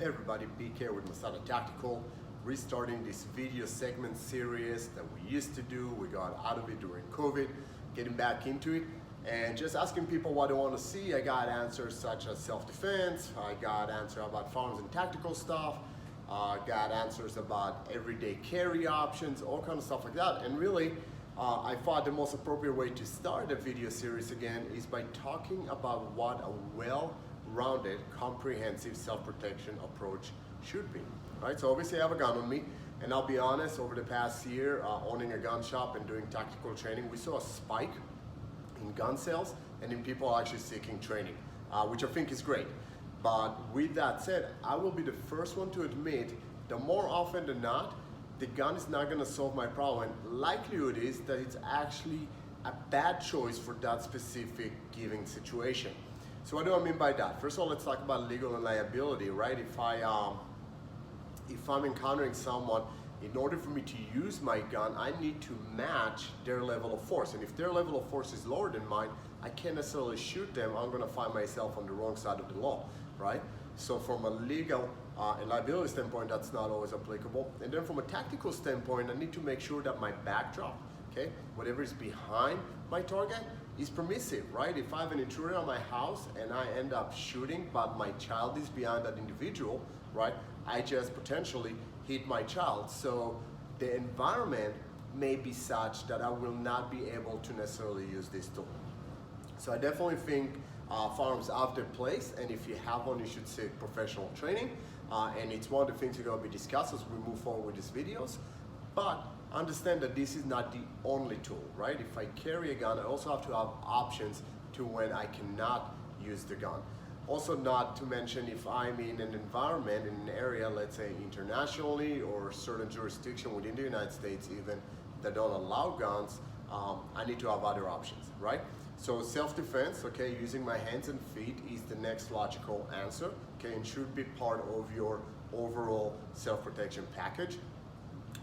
Hey everybody, BK with Masada Tactical, restarting this video segment series that we used to do. We got out of it during COVID, getting back into it, and just asking people what they want to see. I got answers such as self-defense, I got answers about firearms and tactical stuff, got answers about everyday carry options, all kind of stuff like that. And really, I thought the most appropriate way to start a video series again is by talking about what a well-rounded, comprehensive self-protection approach should be, right? So obviously I have a gun on me, and I'll be honest, over the past year, owning a gun shop and doing tactical training, we saw a spike in gun sales and in people actually seeking training, which I think is great. But with that said, I will be the first one to admit that more often than not, the gun is not gonna solve my problem. And likelihood is that it's actually a bad choice for that specific given situation. So what do I mean by that? First of all, let's talk about legal and liability, right? If I'm encountering someone, in order for me to use my gun, I need to match their level of force. And if their level of force is lower than mine, I can't necessarily shoot them. I'm gonna find myself on the wrong side of the law, right? So from a legal and liability standpoint, that's not always applicable. And then from a tactical standpoint, I need to make sure that my backdrop, okay, whatever is behind my target, is permissive, right? If I have an intruder on my house and I end up shooting, but my child is behind that individual, right? I just potentially hit my child. So the environment may be such that I will not be able to necessarily use this tool. So I definitely think firearms have their place, and if you have one, you should seek professional training. And it's one of the things we're going to be discussing as we move forward with these videos. But understand that this is not the only tool, right? If I carry a gun, I also have to have options to when I cannot use the gun. Also, not to mention, if I'm in an environment, in an area, let's say internationally or certain jurisdiction within the United States even, that don't allow guns, I need to have other options, right? So self-defense, okay, using my hands and feet is the next logical answer, okay, and should be part of your overall self-protection package.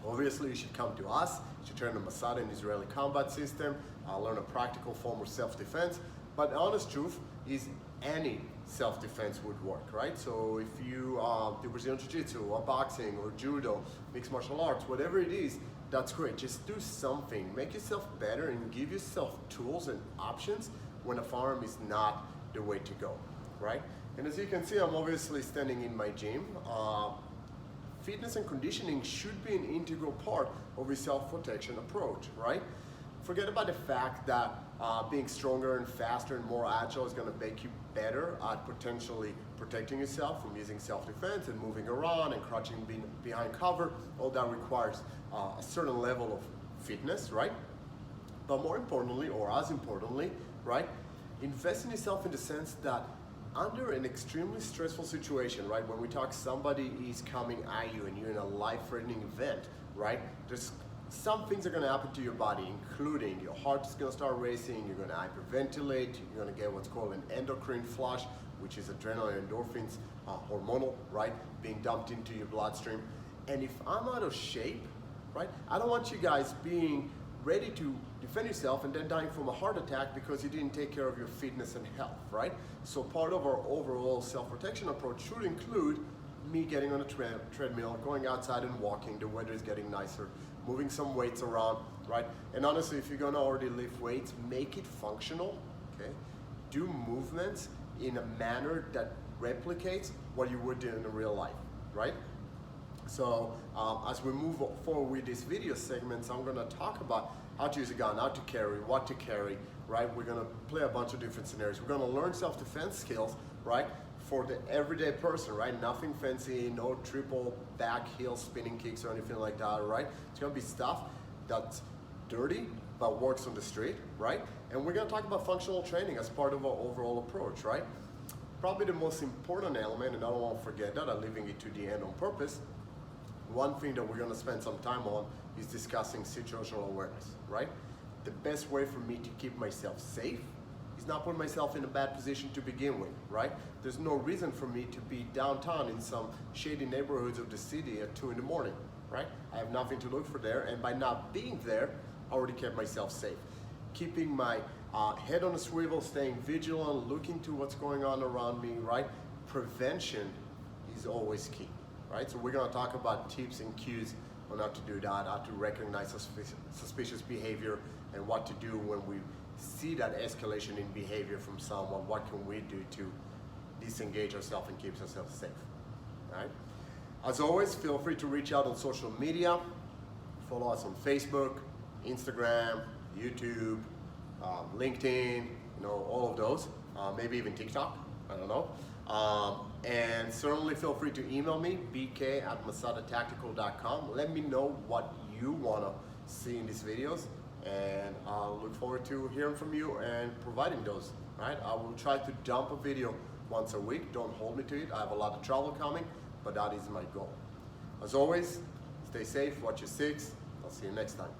Obviously, you should come to us, you should turn to Masada, an Israeli combat system, learn a practical form of self-defense. But the honest truth is any self-defense would work, right? So if you do Brazilian Jiu-Jitsu or boxing or judo, mixed martial arts, whatever it is, that's great. Just do something, make yourself better and give yourself tools and options when a firearm is not the way to go, right? And as you can see, I'm obviously standing in my gym. Fitness and conditioning should be an integral part of your self-protection approach, right? Forget about the fact that being stronger and faster and more agile is going to make you better at potentially protecting yourself from using self-defense and moving around and crouching behind cover. All that requires a certain level of fitness, right? But more importantly, or as importantly, right, invest in yourself in the sense that under an extremely stressful situation, right, when we talk somebody is coming at you and you're in a life-threatening event, right, there's some things are going to happen to your body, including your heart is going to start racing, you're going to hyperventilate, you're going to get what's called an endocrine flush, which is adrenaline and endorphins, hormonal, right, being dumped into your bloodstream. And if I'm out of shape, right, I don't want you guys being ready to defend yourself and then dying from a heart attack because you didn't take care of your fitness and health, right? So part of our overall self-protection approach should include me getting on a treadmill, going outside and walking, the weather is getting nicer, moving some weights around, right? And honestly, if you're gonna already lift weights, make it functional, okay? Do movements in a manner that replicates what you would do in real life, right? So as we move forward with these video segments, I'm gonna talk about how to use a gun, how to carry, what to carry, right? We're gonna play a bunch of different scenarios. We're gonna learn self-defense skills, right? For the everyday person, right? Nothing fancy, no triple back heel spinning kicks or anything like that, right? It's gonna be stuff that's dirty, but works on the street, right? And we're gonna talk about functional training as part of our overall approach, right? Probably the most important element, and I don't want to forget that, I'm leaving it to the end on purpose. One thing that we're gonna spend some time on is discussing situational awareness, right? The best way for me to keep myself safe is not put myself in a bad position to begin with, right? There's no reason for me to be downtown in some shady neighborhoods of the city at 2 in the morning, right? I have nothing to look for there, and by not being there, I already kept myself safe. Keeping my head on a swivel, staying vigilant, looking to what's going on around me, right? Prevention is always key, right? So we're gonna talk about tips and cues on how to do that, how to recognize suspicious behavior, and what to do when we see that escalation in behavior from someone. What can we do to disengage ourselves and keep ourselves safe, right? As always, feel free to reach out on social media. Follow us on Facebook, Instagram, YouTube, LinkedIn, all of those. Maybe even TikTok, I don't know. And certainly feel free to email me, bk@masadatactical.com. Let me know what you want to see in these videos, and I'll look forward to hearing from you and providing those, right? I will try to dump a video once a week. Don't hold me to it. I have a lot of travel coming, but that is my goal. As always, stay safe, watch your six. I'll see you next time.